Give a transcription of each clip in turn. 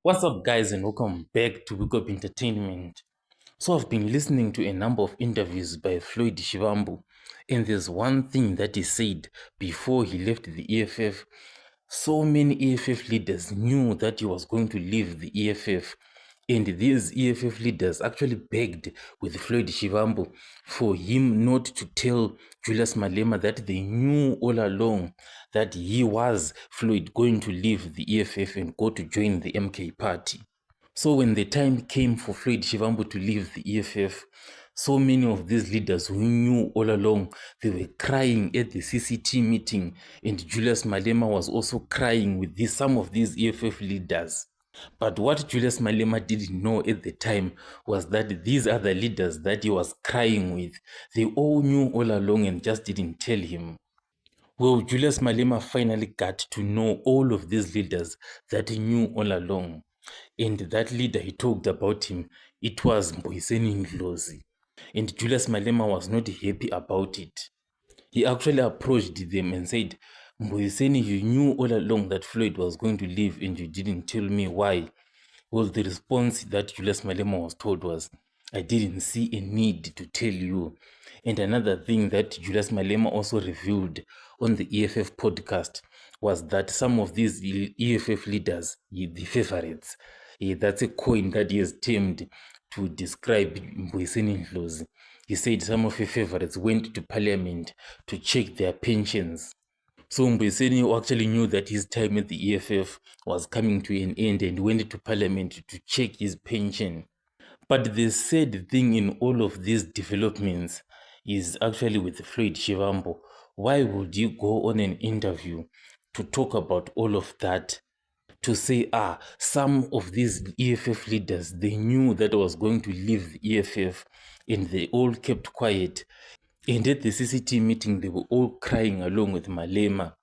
What's up, guys, and welcome back to Wake Up Entertainment. So, I've been listening to a number of interviews by Floyd Shivambu, and there's one thing that he said before he left the EFF. So many EFF leaders knew that he was going to leave the EFF, and these EFF leaders actually begged with Floyd Shivambu for him not to tell Julius Malema that they knew all along that he was Floyd going to leave the EFF and go to join the MK party. So when the time came for Floyd Shivambu to leave the EFF, so many of these leaders who knew all along, they were crying at the CCT meeting, and Julius Malema was also crying with some of these EFF leaders. But what Julius Malema didn't know at the time was that these are the leaders that he was crying with. They all knew all along and just didn't tell him. Well, Julius Malema finally got to know all of these leaders that he knew all along. And that leader he talked about him, it was Mboiseni Ndlozi. And Julius Malema was not happy about it. He actually approached them and said, Mboiseni, you knew all along that Floyd was going to leave and you didn't tell me why. Well, the response that Julius Malema was told was, I didn't see a need to tell you. And another thing that Julius Malema also revealed on the EFF podcast was that some of these EFF leaders, the favorites, that's a coin that he has termed to describe Mboiseni Ndlozi. He said some of his favorites went to parliament to check their pensions. So Mboiseni actually knew that his time at the EFF was coming to an end and went to parliament to check his pension. But the sad thing in all of these developments is actually with Floyd Shivambu. Why would you go on an interview to talk about all of that? To say, some of these EFF leaders, they knew that I was going to leave the EFF and they all kept quiet. And at the CCT meeting, they were all crying along with Malema.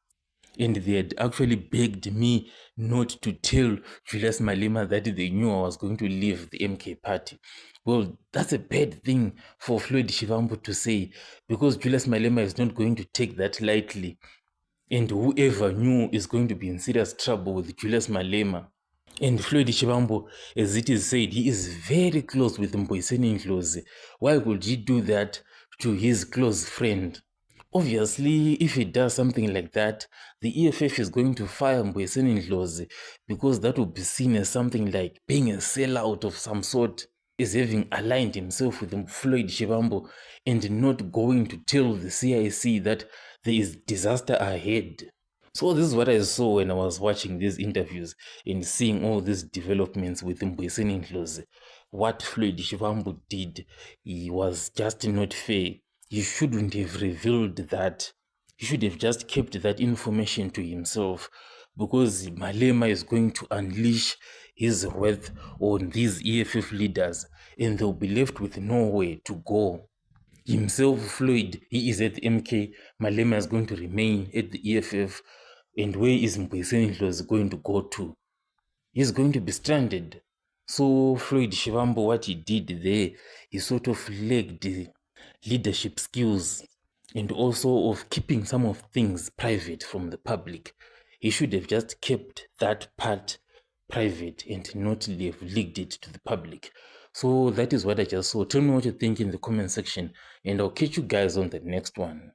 And they had actually begged me not to tell Julius Malema that they knew I was going to leave the MK party. Well, that's a bad thing for Floyd Shivambu to say, because Julius Malema is not going to take that lightly. And whoever knew is going to be in serious trouble with Julius Malema. And Floyd Shivambu, as it is said, he is very close with Mboiseni Ndlozi. Why would he do that to his close friend? Obviously, if he does something like that, the EFF is going to fire Mboiseni Ndlozi, because that would be seen as something like being a sellout of some sort, is having aligned himself with Floyd Shivambu and not going to tell the CIC that there is disaster ahead. So this is what I saw when I was watching these interviews and seeing all these developments with Mboiseni Ndlozi. What Floyd Shivambu did, he was just not fair. He shouldn't have revealed that. He should have just kept that information to himself, because Malema is going to unleash his wrath on these EFF leaders and they'll be left with nowhere to go. Himself, Floyd, he is at the MK. Malema is going to remain at the EFF. And where is Mboiseni Ndlozi going to go to? He's going to be stranded. So Floyd Shivambu, what he did there, he sort of lacked leadership skills and also of keeping some of things private from the public. He should have just kept that part private and not have leaked it to the public. So that is what I just saw. Tell me what you think in the comment section, and I'll catch you guys on the next one.